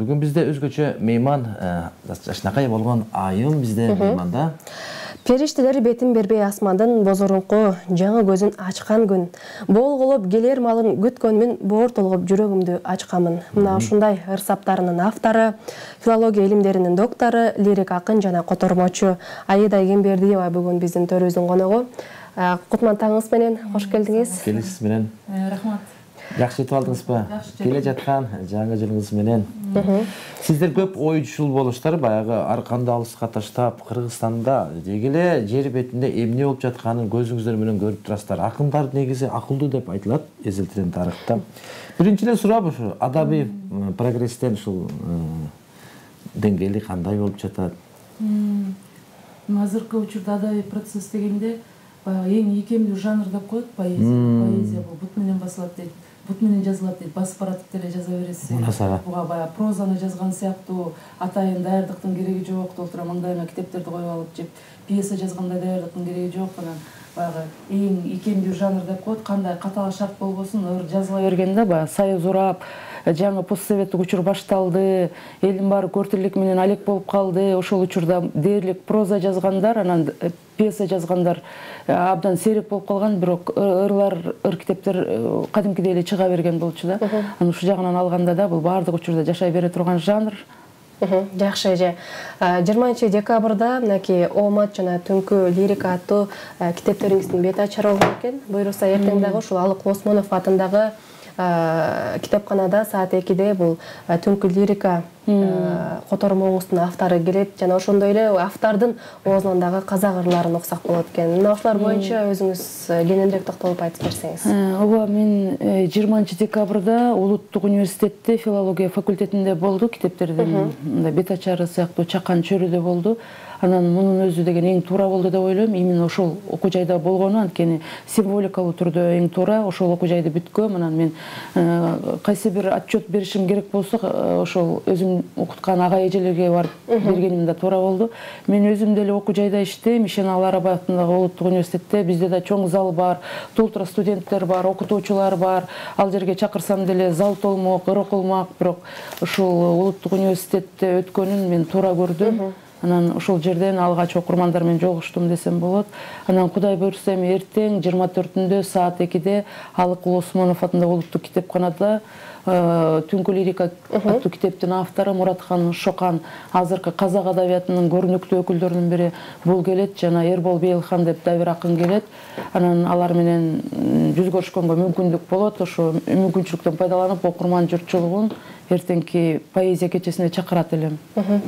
Бүгін бізде өзгөчө мейман, жашынакай болгон айым бізде мейманда. Периштелер бетин бербей асмандын бозорунку жаңы көзүн ачкан күн. Болголоп келер малын күткөнмүн, боор толгоп жүрөгүмдү ачкамын. Мына ушундай ырсаптарынын автору, филология илимдеринин доктору, лирик акын жана котормочу Аида Эгембердиева бүгүн биздин төрүбүздүн коногу. Кутман таңыңыз менен кош келдиңиз. Келесиз менен. Рахмат. Жакшы этип алдыңыз ба? Келе жаткан жаңы жылыңыз менен. Сиздер көп ойчул болуштар, баягы арканды алыска таштап, Кыргызстанда дегеле жер бетинде эмне болуп жатканын көзүңүздөр менен көрүп турасыздар. Акындар негизи акылдуу деп айтылат эзелтирен тарыхта. Биринчиден сурап ушу адабий прогресстен ушул деңгээли кандай болуп жатат? Азыркы учурда адабий процесс дегенде эң ийкемдүү жанр деп коет поэзия бут менен басылат дейт. Бут менен жазылат дейт, басып баратып деле жаза бересиз. Буга баягы прозаны жазган сыяктуу атайын даярдыктын кереги жок, толтура маңдайына китептерди коюп алып жеп, пьеса жазгандай даярдыктын кереги жок. Анан баягы эң ийкемдүү жанр деп коет. Кандай катаал шарт болбосун, жазыла бергенде баягы союз урап, жаңы постсоветтик учур башталды, элдин баары көртүрлүк менен алек болуп калды. Ошол учурда дээрлик проза жазгандар, анан пьеса жазгандар абдан сейрек болуп калган, бирок ыр китептер кадимкидей эле чыга берген болчу да. Анан ушул жагынан алганда да бул баардык учурда жашай бере турган жанр. Жакшы эже. 20-декабрда мынакей Омат жана Түнкү лирика аттуу китептериңиздин бет ачары болот экен. Буйруса эртең дагы ушул Алык Осмонов атындагы китепканада саат 2-де бул Түнкү лирика котормоңуздун автору келет жана ошондой эле автордун оозунан дагы казак ырларын оксак болот экен. Мына ошолор боюнча өзүңүз кененирээк токтолуп айтып берсеңиз. Ооба, мен 20-декабрда Улуттук университетте филология факультетинде болду, китептердин бет ачары сыяктуу чакан чөрүдө болду. Анан мунун өзү деген эң туура болду деп ойлойм. Именно ошол окуу жайда болгону, анткени символикалуу түрдө эң туура ошол окуу жайды бүткөм. Анан мен кайсы бир отчет беришим керек болсо, ошол өзүм окуткан ага эжелерге барып бергеним да туура болду. Мен өзүм деле окуу жайда иштейм. Ишеналы Арабай атындагы Улуттук университетте bizde да чоң зал бар, толтура студенттер бар, окутуучулар бар. Ал жерге чакырсам деле зал толмок, ыр окулмак, бирок ушул Улуттук университетте өткөнүн мен туура көрдүм. Анан ошол жерден алгач окурмандар менен жолугуштум десем болот. Анан Кудай буйрса эртең 24-түндө саат 2-де Алык Осмонов атындагы улуттук китепканада Түнкү лирика аттуу китептин автору Муратхан Шокан, азыркы казак адабиятынын көрүнүктүү өкүлдөрүнүн бири бул келет, жана Эрбол Бейлхан деп да бир акын келет. Анан алар менен жүз көрүшкөнгө мүмкүндүк болот. Ошо мүмкүнчүлүктөн пайдаланып окурман журтчулугун эртеңки поэзия кечесине чакырат элем.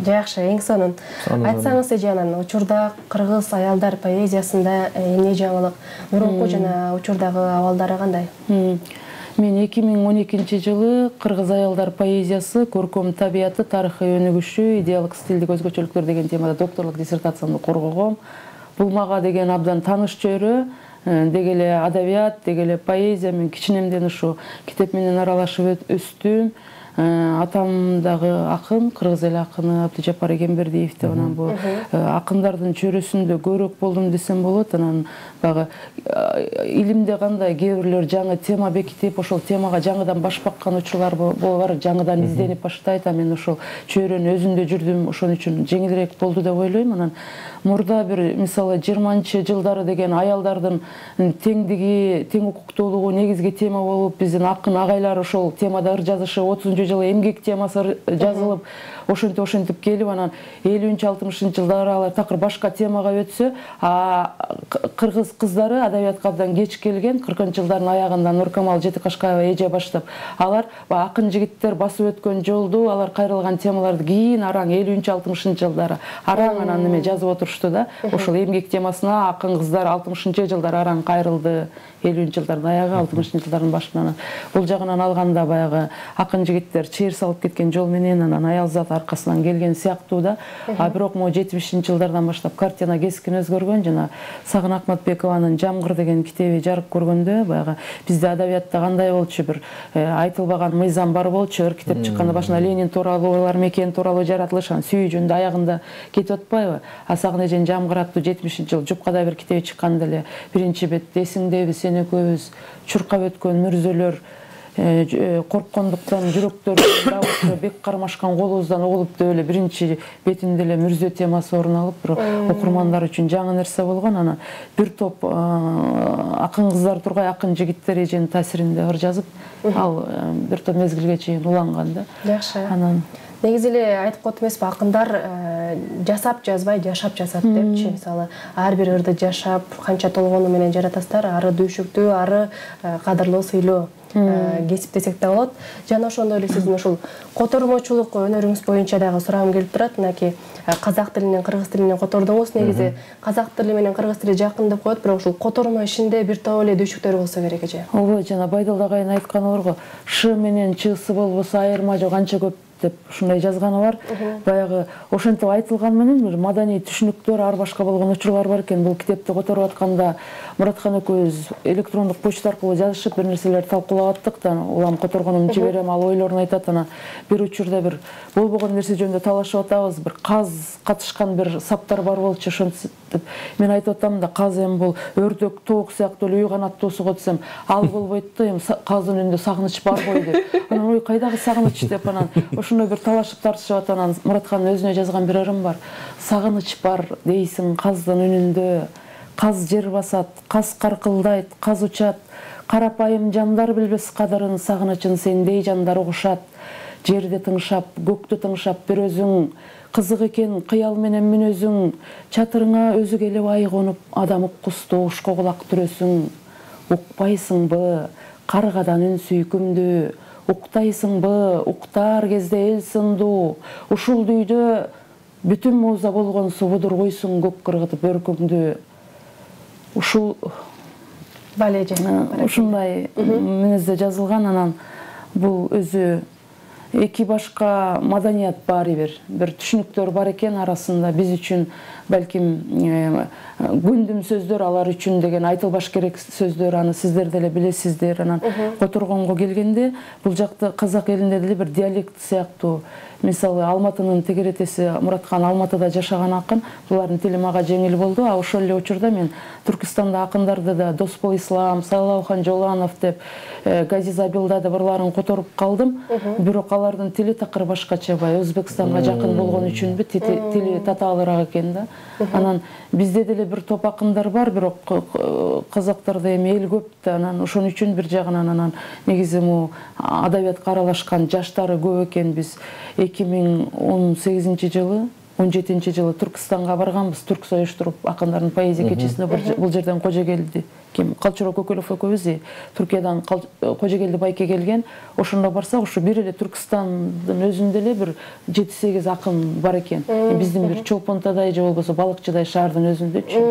Жакшы, эң сонун. Айтсаңыз эже, анан учурда кыргыз аялдар поэзиясында эмне жаңылык, мурунку жана учурдагы абалдары кандай? Мен 2012-жылы кыргыз аялдар поэзиясы, көркөм табияты, тарыхый өнүгүшү, идеалдык стилдик өзгөчөлүктөр деген темада докторлук диссертациямды коргогом. Бул мага деген абдан тааныш чөйрө. Дегеле адабият, дегеле поэзия, мен кичинемден ушу китеп менен аралашып өстүм. Атам дагы акын, кыргыз эл акыны Абдыжапар Эгембердиев деп, анан бул акындардын чөрөсүндө көрөк болдум десем болот. Анан багы илимде кандай кээ бирлер жаңы тема бекитип, ошол темага жаңыдан баш баккан учурлар бар, жаңыдан изденип баштайт. Мен ошол чөйрөнү өзүндө жүрдүм, ошон үчүн жеңилирээк болду деп ойлойм. Анан мурда бир мисалы 20-жылдары деген аялдардын теңдиги, тең укуктуулугу негизги тема болуп, биздин акын агайлар ошол темада ыр жазышы, 30-жылы эмгек темасы жазылып, ошентип келип, анан 50-60-жылдары алар такыр башка темага өтсө, кыргыз кыздары адабиятка абдан кеч келген, 40-жылдардын аягында Нуркамал Жетикашкаева эже баштап, алар акын жигиттер басып өткөн жолду, алар кайрылган темаларды кийин араң 50-60-жылдары араң анан неме жазып отурушту да. Ошол эмгек темасына акын кыздар 60-жылдары араң кайрылды, 50-жылдардын аягы, 60-жылдардын башынан. Бул жагынан алганда баягы акын жигиттер чыйыр салып кеткен жол менен анан аялзат аркасынан келген сыяктуу да. Бирок мо 70-жылдардан баштап картина кескин өзгөргөн, жана Сагын Акматбекованын Жамгыр деген китеби жарык көргөндө баягы бизде адабиятта кандай болчу, бир айтылбаган мыйзам бар болчу. Ыр китеп чыкканда башына Ленин тууралуу, ойлар мекен тууралуу жаратылыш, сүйүү жөнүндө аягында кетип атпайбы? Сагын эженин Жамгыр аттуу 70-жыл жупкада бир китеби чыкканда эле биринчи бетте эсиңдеби сен экөөбүз чуркап өткөн мүрзөлөр корккондуктан жүрөктөр дабысы бек кармашкан колубуздан угулуп деп эле биринчи бетинде эле мүрзө темасы орун алып, бирок окурмандар үчүн жаңы нерсе болгон. Анан бир топ акын кыздар тургай акын жигиттер эженин таасиринде ыр жазып, ал бир топ мезгилге чейин уланган да. Жакшы. Анан негизи эле айтып коет эмеспи, акындар жасап жазбай жашап жазат депчи. Мисалы, ар бир ырды жашап, канча толгону менен жаратасыздар, ары дүйшүктүү, ары кадырлуу, сыйлуу кесип десек да болот. Жана ошондой эле сиздин ушул котормочулук өнөрүңүз боюнча дагы сурагым келип турат. Мынакей казак тилинен кыргыз тилине котордуңуз. Негизи казак тили менен кыргыз тили жакын деп коет, бирок ушул котормо ишинде бир топ эле дүйшүктөр болсо керек эже. Ооба, жана Байдал агайын айтканы барго, ш менен чсы болбосо айырма жок, анча көп деп ушундай жазганы бар. Баягы ошентип айтылган менен бир маданий түшүнүктөр, ар башка болгон учурлар бар экен. Бул китепти которуп атканда Муратхан экөөбүз электрондук почта аркылуу жазышып бир нерселерди талкуулап аттык да. Улам которгонумду жиберем, ал ойлорун айтат. Анан бир учурда бир болбогон нерсе жөнүндө талашып атабыз. Бир каз катышкан бир саптар бар болчу, ошентип мен айтып атам да, каз эми бул өрдөк, тоок сыяктуу эле үй канаттуусуго десем, ал болбойт да, эми каздын үнүндө сагыныч барбой деп. Анан ой, кайдагы сагыныч деп анан ошондой бир талашып тартышып атат. Анан Мураткандын өзүнө жазган бир ырым бар. Сагыныч бар дейсиң каздын үнүндө, каз жер басат, каз каркылдайт, каз учат, карапайым жандар билбес кадырын, сагынычын сендей жандар угушат. Жерди тыңшап, көктү тыңшап бир өзүң, кызык экен кыял менен мүнөзүң, чатырыңа өзү келип ай конуп, адам уккусту ушко кулак түрөсүң. Укпайсыңбы каргадан үн сүйкүмдүү, уктайсыңбы уктар кезде эл сындуу, ушул дүйдө бүтүн мууза болгон субудур койсуң көк кыргытып бөркүңдү. Ушул балеже ушундай мүнөздө жазылган. Анан бул өзү эки башка маданият баары бир түшүнүктөр бар экен арасында. Биз үчүн балким күндүм сөздөр, алар үчүн деген айтылбаш керек сөздөр, аны сиздер деле билесиздер. Анан которгонго келгенде бул жакта казак элинде деле бир диалект сыяктуу. Мисалы, Алматынын тегеретеси Мураткан Алматыда жашаган акын, булардын тили мага жеңил болду. А ошол эле учурда мен Түркистанда акындарды да Доспол Ислам, Сайлаухан Жоланов деп, Газиз Абилда да барларын которуп калдым. Бирок алардын тили такыр башкача, Өзбекстанга жакын болгон үчүнбү тили татаалыраак экен да. Анан бизде деле бир топ акындар бар, бирок казактарда эми эл көп да. Анан ошон үчүн бир жагынан анан негизи му адабиятка аралашкан жаштары көп экен. Биз 2018 жылы 17-жылы Түркістанға барғанбыз. Түрксой уюштуруп акындардын поэзия кечесине бул жерден Кожегелди Калчуроо Көкөлөв экөөбүз Түркиядан Кожегелди байке келген. Ошондо барсак, ушу бир эле Түркістандын өзүндө эле бир 7-8 акын бар экен. Биздин бир Чолпонтадай же болбосо Балыкчыдай шаардын өзүндөчү.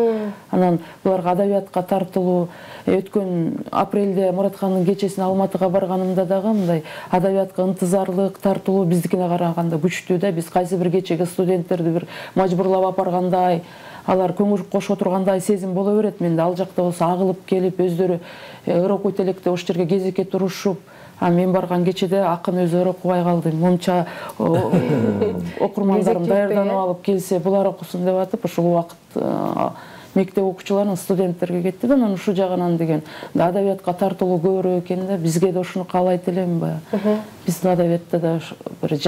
Анан буларга адабиятка тартылуу, өткөн апрелде Мураткандын кечесине Алматыга барганымда дагы мындай адабиятка ынтызарлык, тартылуу биздикине караганда күчтүү да. Биз кайсы бир кечеге студенттерди бир мажбурлап апаргандай, алар көңүл кошо тургандай сезим боло берет менде. Ал жакта болсо агылып келип, өздөрү ырокуу телекте ош жерге кезекке турушуп, мен барган кечеде акын өзү окубай калды. Монча окурмандарым даярданып алып келсе, булар окусун деп атып, ушул убакыт мектеп окуучуларынын студенттерге кетти да. Анан ушул жагынан деген адабиятка тартылуу көбүрөөк экен да. Бизге да ушуну каалайт элем баягы. Биздин адабиятта да бир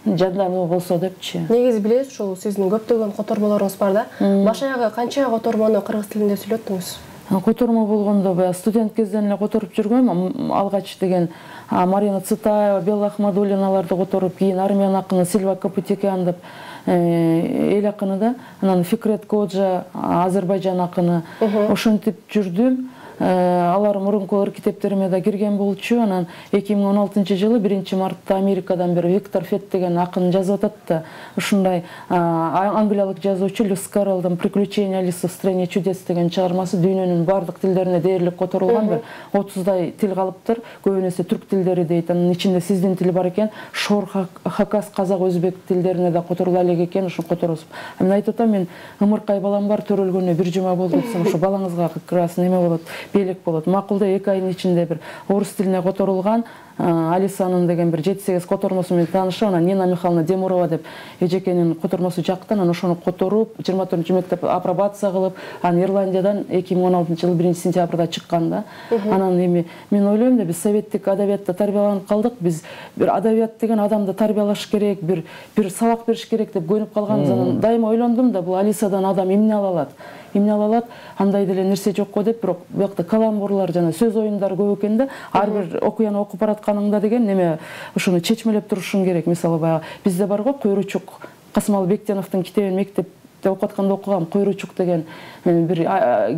жаддануу болсо депчи. Негизи билесиз, ушул сиздин көптөгөн котормолоруңуз бар да. Баш аягы канча котормону кыргыз тилинде сүйлөттүңүз? Котормо болгондо баягы студент кезден эле которуп жүргөм. Алгач деген Марина Цытаева, Белла Ахмадуллиналарды которуп, кийин армян акыны Сильва Капутекян деп эл акыны да. Анан Фикрет Коджа, Азербайжан акыны. Ошентип жүрдүм. Алар мурунку китептериме да кирген болчу. Анан 2016-жылы 1-мартта Америкадан бир Виктор Фетт деген акын жазып атат да. Ушундай англиялык жазуучу Льюис Карролдун «Приключения Алисы в стране чудес» деген чыгармасы дүйнөнүн бардык тилдерине дээрлик которулган. Бир 30дай тил калыптыр. Көбүнесе түрк тилдери дейт. Анын ичинде сиздин тил бар экен. Шор, хакас, казак, өзбек тилдерине да которула элек экен. Ушун которосуп. Мен айтып атам, мен ымыркай балам бар, төрөлгөнүнө 1 жума болду десем, ушу балаңызга как раз неме болот, белек болот. Макулда 2 айдын ичинде бир орус тилине которулган. Алисанын деген бир 7-8 котормосу менен таанышып, анан Нина Михайловна Демурова деп эжекенин котормосу жактан, анан ошону которуп 24 мектеп апробация кылып, анан Ирландиядан 2016-жылы 1-сентябрда чыккан да. Анан эми мен ойлойм да, биз советтик адабиятта тарбияланып калдык, биз бир адабият деген адамды тарбиялаш керек, бир сабак бериш керек деп көйнүп калганбыз. Анан дайыма ойлондум да, бул Алисадан адам эмне ала алат, андай деле нерсе жок го деп, бирок буякта каламбурлар жана сөз оюндары көп экен да. Ар бир окуяны окуп баратканыңда деген неме ушуну чечмелеп турушуң керек. Мисалы баягы бизде бар го Койручук, Касымалы Бектеновдун китебин мектепте окуп атканда окугам. Койручук деген бир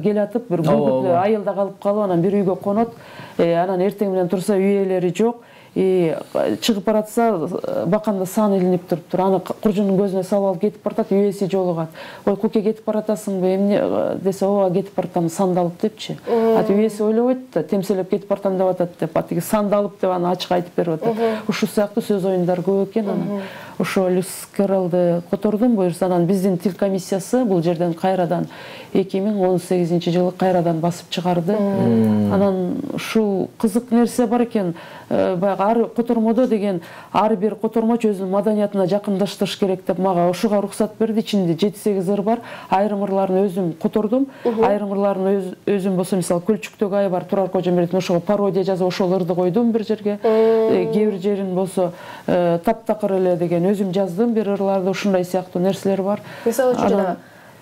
келатып, бир групп айылда калып, анан бир үйгө конот, анан эртең менен турса үй ээлери жок. Чыгып баратса баканда сан илинип туруптур. Аны куржунун көзүнө салып алып кетип баратат, үйөсү жолугат. Ой, куке кетип баратасыңбы, эмне десе, ооба кетип баратам, сандалып депчи. Ат үйөсү ойлобойт да, темселеп кетип баратам деп атат деп, атиги сандалып деп аны ачык айтып берип атат. Ушул сыяктуу сөз оюндар көп экен. Анан ошо Люс Керролду котордум, буюрса анан биздин тил комиссиясы бул жерден кайрадан 2018-жылы кайрадан басып чыгарды. Анан ушул кызык нерсе бар экен. Баягы ар котормодо деген ар бир котормочу өзүнүн маданиятына жакындаштырыш керек деп мага ошого уруксат берди. Ичинде 7-8 ыр бар. Айрым ырларын өзүм котордум. Айрым ырларын өзүм болсо, мисалы Көлчүктөгү ай бар, Турар Кожомбердин, ошого пародия жазып ошол ырды койдум бир жерге. Кээ бир жерин болсо Таптакыр эле деген өзүм жаздым бир ырларды, ушундай сыяктуу нерселер бар. Мисалы үчүн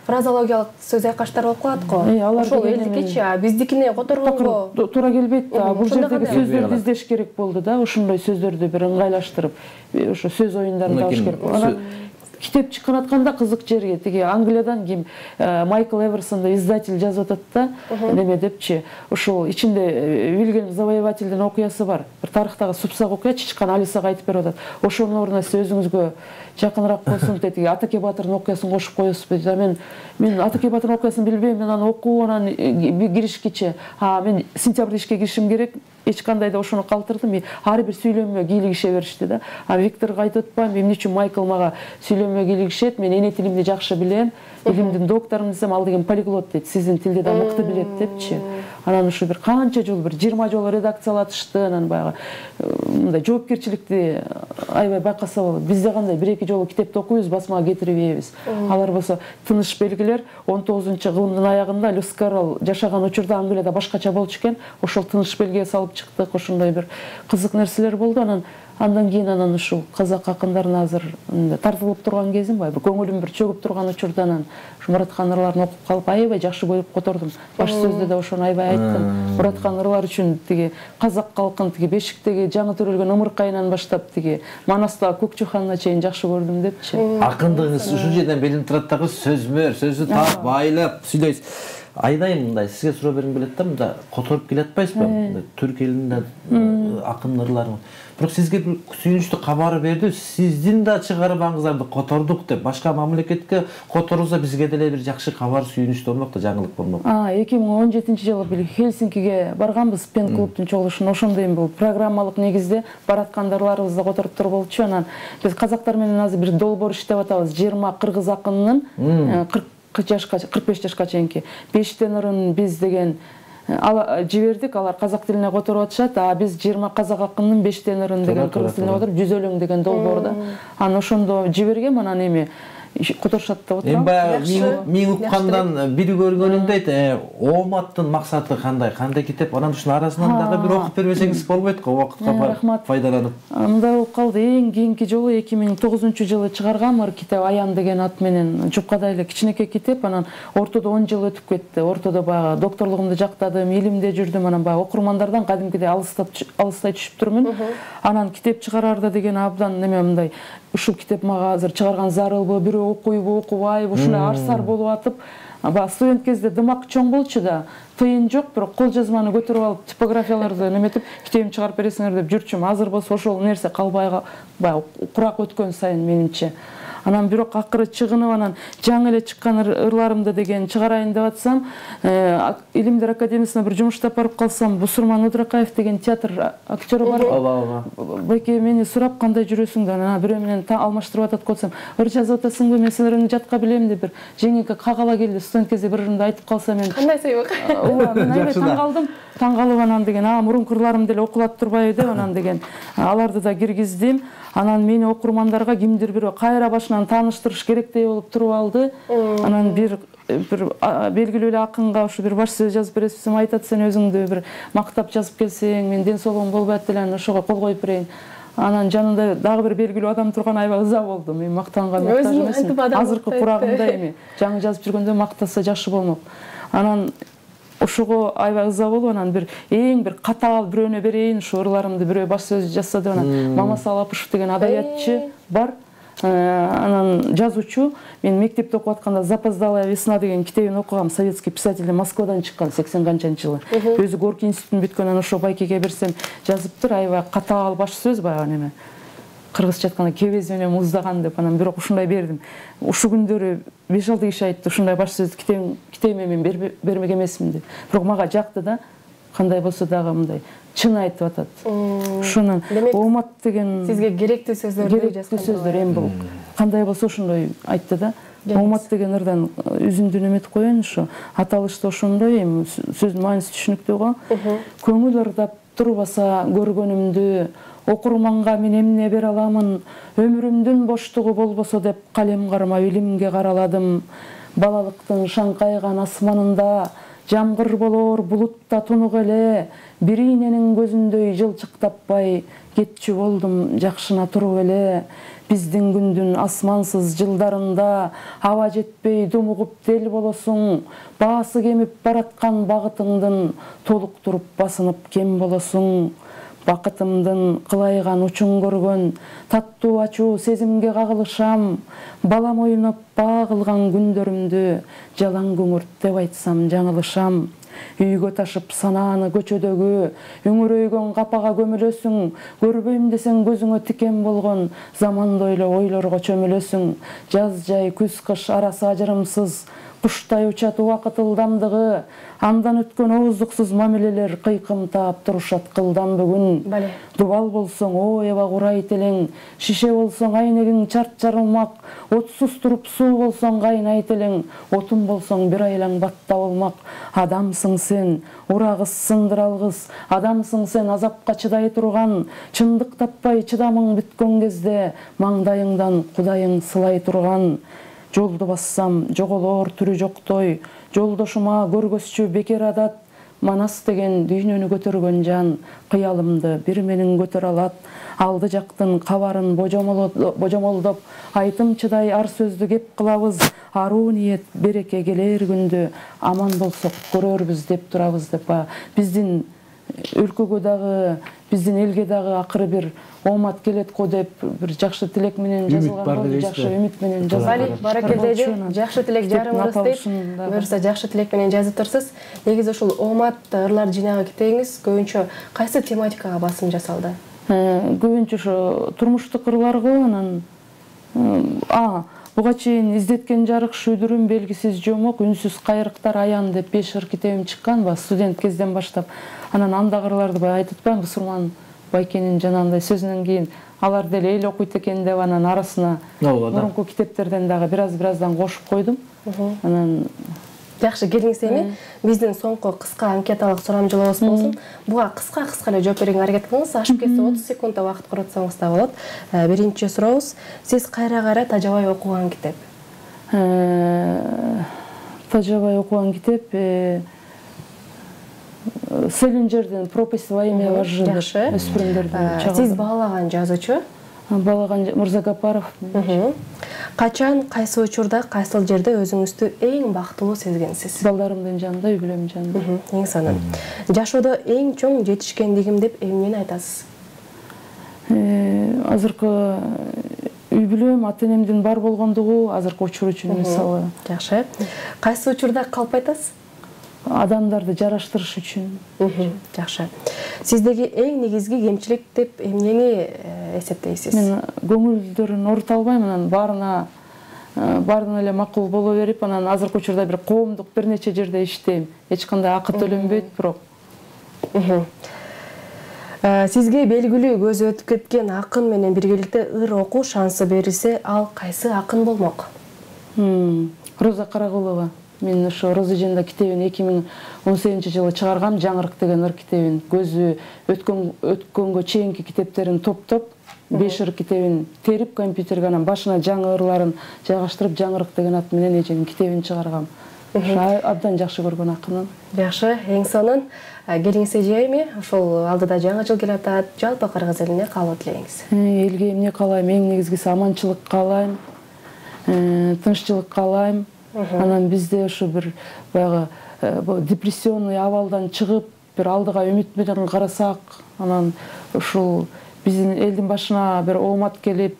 фразологиялык сөз айкаштар болуп калат го. Ошол элдикичи, биздикине которгонго туура келбейт да. Бул жердеги сөздөрдү издеш керек болду да. Ошондой сөздөрдү бир ыңгайлаштырып, ошо сөз оюндарын табыш керек болду. Китеп чыккан атканда кызык жери, тиги Англиядан ким Майкл Эверсон да издатель жазып атат да, неме депчи. Ошол ичинде Вильгельм Завоевательдин окуясы бар. Бир тарыхтагы супсак окуя, Чичкан Алисага айтып берип атат. Ошонун ордуна сиз өзүңүзгө жакыныраак болсун деп, Атаке Батырдын окуясын кошуп коесузбу? Мен Атаке Батырдын окуясын билбейм, мен аны окуп, анан киришкиче, мен сентябрда ишке киришим керек. Эч кандай да ошону калтырдым. Ар бир сүйлөмгө кийлигише беришти да. Викторго айтып атпайм, эмне үчүн Майкл мага сүйлөмгө кийлигишет? Мен эне тилимди жакшы билем. Илимдин докторумун десем, ал деген полиглот дейт. Сиздин тилди да мыкты билет депчи. Анан ушу бир канча жол, бир 20 жолу редакциялатышты. Анан баягы мындай жоопкерчиликти аябай байкаса болот. Бизде кандай 1-2 жолу китепти окуйбуз, басмага кетирбейбиз. Алар болсо тыныш белгилер 19-кылымдын аягында Люс Керрол жашаган учурда Англияда башкача болчу экен. Ошол тыныш белгиге салып чыктык. Ошондой бир кызык нерселер болду. Андан кийин ушул казак акындарына азыр тартылып турган кезим бар. Бир көңүлүм бир чөгүп турган учурда анан Муратхан ырларын окуп калып аябай жакшы көрүп котордум. Баш сөздө да ошону аябай айттым. Муратхан ырлар үчүн тиги казак калкын, тиги Бешиктеги жаңы төрөлгөн ымыркайынан баштап тиги Манастагы Көкчүханына чейин жакшы көрдүм депчи. Акындыгыңыз ушул жерден белинип турат дагы, сөзмөр, сөздү таап байлап сүйлөйсүз. Айдайын мындай сизге суроо бергим келет да, мында которуп келатпайсызбы? Түрк элинде акын ырларын. Бирок сизге бир сүйүнүчтүү кабары берди. Сиздин да чыгармаңыздарды котордук деп, башка мамлекетке которулса бизге деле бир жакшы кабар, сүйүнүчтүү болмок да, жаңылык болмок. 2017-жылы бир Хельсинкиге барганбыз, Пен клубтун чогулушуна. Ошондо эми бул программалык негизде бараткандарларыбызды которуп туруп болчу. Анан биз казактар менен азыр бир долбоор иштеп атабыз. 20 кыргыз акынынын 45 жашка чейинки 5 ырын биз деген жибердик. Алар казак тилине которуп атышат, биз 20 казак акынынын 5 ырын деген кыргыз тилине которуп жүз өлөң деген долбоорда. Анан ошондо жибергем, анан эми которушат деп отурам. Эми баягы мен уккандан бири көргөнүмдөйт, Ооматтын максаты кандай? Кандай китеп? Анан ушунун арасынан дагы бир окуп бербесеңиз болбойт го, убакытка пайдаланып. Мындай болуп калды. Эң кийинки жолу 2009-жылы чыгаргам ыр китеп Аян деген ат менен. Жупкадай эле кичинекей китеп. Анан ортодо 10 жыл өтүп кетти. Ортодо баягы докторлугумду жактадым, илимде жүрдүм. Анан баягы окурмандардан кадимкидей алыстай түшүп турмун. Анан китеп чыгарарда деген абдан неме мындай, ушул китеп мага азыр чыгарган зарылбы, бирөө окуйбу, окубайбы, ушундай арсар болуп атып, студент кезде дымак чоң болчу да, тыйын жок, бирок кол жазманы көтөрүп алып, типографияларды неметип, китебин чыгарып бересиңер деп жүрчүм. Азыр болсо ошол нерсе калбай курак өткөн сайын менимче. Анан бирок акыры чыгынып, анан жаңы эле чыккан ырларымды деген чыгарайын деп атсам, Илимдер академиясына бир жумуштап барып калсам, Бусурман Удракаев деген театр актеру бар. Байке мени сурап, кандай жүрөсүң? Анан бирөө менен алмаштырып атат болсом, ыр жазып атасыңбы? Мен силерди жатка билем деп бир жеңеке кагала келди. Студент кезде бир ырымды айтып калсам, мен кандай сыйбык. ооба мен аябай таң калдым. Таң калып анан деген мурункурларым деле окулат турбайбы деп анан деген аларды да киргиздим. Анан мени окурмандарга кимдир бирөө кайра башынан тааныштырыш керектей болуп туруп алды. Анан бир белгилүү эле акынга ушу бир баш сөз жазып бересиз, айтат сен өзүңдү бир мактап жазып келсең, мен ден соолугум болбойт деле ошого кол коюп берейин. Анан жанында дагы бир белгилүү адам турган аябай ыза болдум. Мен мактанганга муктаж эмесмин. Азыркы курагымда эми жаңы жазып жүргөндө мактаса жакшы болмок. Анан ошого аябай ыза болуп, анан бир катаал бирөөнө берейин, ушу ырларымды бирөө баш сөз жазса деп анан Мамасал Апышев деген адаятчы бар. Анан жазуучу. Мен мектепте окуп атканда «Запоздалая весна» деген китебин окугам. Советский писатель, Москвадан чыккан 80 канчанчы жылы. Өзү Горький институтун бүткөн, анан ошо байкеге берсем жазыптыр. Аябай катаал баш сөз баягы неме. Кыргызча айтканда кебез менен муздаган деп, анан бирок ушундай бердим. Ушу күндөрү 5-6 киши айтты, ушундай баш сөз китебиме мен бермек эмесмин деп. Бирок мага жакты да. Кандай болсо дагы мындай чын айтып атат. Ошонун Оомат деген сизге керектүү сөздөрдү жазган. Сөздөр эми бул кандай болсо ошондой айтты да. Оомат деген ырдан үзүндү неметип коеюн, ошо аталышты ошондой, эми сөздүн мааниси түшүнүктүү го. Көңүл ырдап турбаса көргөнүмдү, окурманга мен эмне бере аламын, өмүрүмдүн боштугу болбосо деп калем кармап илимге караладым. Балалыктын шаңкайган асманында жамгыр болор булутта тунук эле, бирийненин көзүндөй жылчыктаппай кетчү болдум жакшына туруп эле. Биздин күндүн асмансыз жылдарында аба жетпей думугуп дел болосуң, баасы кемип бараткан багытыңдын толуктуруп басынып кем болосуң. Бакытымдын кылайган учун көргөн, таттуу ачуу сезимге кагылышам. Балам ойноп баа кылган күндөрүмдү жалаң күңүрт деп айтсам жаңылышам. Үйгө ташып санааны көчөдөгү, үңүрөйгөн капага көмүлөсүң. Көрбөйм десең көзүңө тикен болгон, заманда эле ойлорго чөмүлөсүң. Жаз жай күз кыш арасы ажырымсыз, куштай учат убакыт ылдамдыгы. Андан өткөн ооздуксуз мамилелер кыйкым таап турушат кылдан бүгүн. Дубал болсоң оеба курайт элең, шише болсоң айнегиң чарт жарылмак. Отсуз туруп суу болсоң кайнайт элең, отун болсоң бир айлаң батта болмак. Адамсың сен, урагыс сындыралгыс, адамсың сен азапка чыдай турган. Чындык таппай чыдамың бүткөн кезде, маңдайыңдан Кудайың сылай турган. Жолду бассам жоголор түрү жоктой, жолдошума көргөзчү бекер адат. Манас деген дүйнөнү көтөргөн жан, кыялымды бир менин көтөрө алат. Алды жактын кабарын божомолдоп, айтым чыдай ар сөздү кеп кылабыз. Аруу ниет береке келер күндү, аман болсок көрөрбүз деп турабыз деп. Биздин өлкөгө дагы, биздин элге дагы акыры бир оомат келет го деп бир жакшы тилек менен жазылган, жакшы үмүт менен жазылган. Баракелдейди. Жакшы тилек жарымыңыз дейт. Буюрса жакшы тилек менен жазып турсуз. Негизи ушул оомат ырлар жинагы китебиңиз көбүнчө кайсы тематикага басым жасалды? Көбүнчө ошо турмуштук ырлар го, анан буга чейин издеткен жарык шүдүрүм белгисиз жомок, үнсүз кайрыктар аян деп 5 ыр китебим чыккан, студент кезден баштап. Анан андагы ырларды айтып атпаймынбы, Сурман Байкенин жанагындай сөзүнөн кийин алар деле эл окуйт экен деп анан арасына мурунку китептерден дагы бираз-бираздан кошуп койдум. Анан жакшы, келиңиз эми биздин соңку кыска анкеталык сурамжылообуз болсун. Буга кыска эле жооп берүүгө аракет кылыңыз. Ашып кетсе 30 секундда убакыт коротсоңуз да болот. Биринчи сурообуз: сиз кайра-кайра тажабай окуган китеп? Тажабай окуган китеп Селинджердин «Пропасть во имя лжи» өспүрүмдөрдүн чагы. Сиз баалаган жазуучу? Баалаган Мырзагапаров. Качан, кайсы учурда, кайсыл жерде өзүңүздү эң бактылуу сезгенсиз? Балдарымдын жанында, үй бүлөмдүн жанында. Эң сонун. Жашоодо эң чоң жетишкендигим деп эмнени айтасыз? Азыркы үй бүлөм, ата-энемдин бар болгондугу азыркы учур үчүн мисалы. Жакшы. Кайсы учурда калп айтасыз? Адамдарды жараштырыш үчүн. Жакшы. Сиздеги эң негизги кемчилик деп эмнени эсептейсиз? Мен көңүлдөрүн орута албайм, анан баарына эле макул боло берип, анан азыркы учурда бир коомдук бир нече жерде иштейм. Эч кандай акы төлөнбөйт, бирок. Сизге белгилүү көзү өтүп кеткен акын менен биргеликте ыр окуу шансы берилсе, ал кайсы акын болмок? Роза Карагулова. Мен ошо Розыженда китебин 2018-жылы чыгаргам, Жаңырык деген ыр китебин. Көзү өткөнгө чейинки китептерин топтоп, 5 ыр китебин терип компьютерге, анан башына жаңы ырларын жайгаштырып, Жаңырык деген ат менен эженин китебин чыгаргам. Абдан жакшы көргөн акынын. Жакшы, эң сонун келиңиз эже эми ошол алдыда жаңы жыл келип атат, жалпы кыргыз элине каалоо тилейиңиз. Элге эмне каалайм? Эң негизгиси аманчылык каалайм, тынччылык каалайм. Анан бизде ошо бир баягы депрессионный абалдан чыгып, бир алдыга үмүт менен карасак, анан ушул биздин элдин башына бир оомат келип,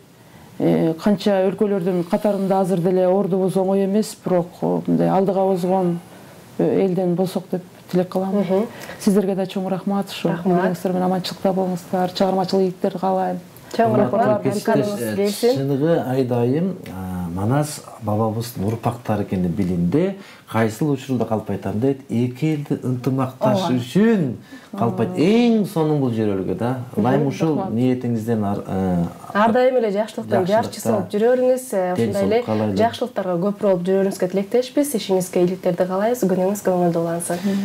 канча өлкөлөрдүн катарында азыр деле ордубуз оңой эмес, бирок мындай алдыга озгон элден болсок деп тилек кылам. Сиздерге да чоң рахмат, ушу билиңиздер менен аманчылыкта болуңуздар, чыгармачылык ийгиликтерди каалайм. Чоң рахмат, гамканыңыз келсин. Чыныгы айдайым, манас бабабыздын урпактары экени билинде, кайсыл учурда калпайтам дейт, эки элди ынтымакташ үчүн калпайт. Эң сонун бул жөрөлгө да. Ылайым ушул ниетиңизден ар дайым эле жакшылыктын жарчысы болуп жүрөрүңүз, ушундай эле жакшылыктарга көп болуп жүрөрүңүзгө тилектешпиз. Ишиңизге ийгиликтерди каалайбыз, күнүңүз көңүлдүү улансын.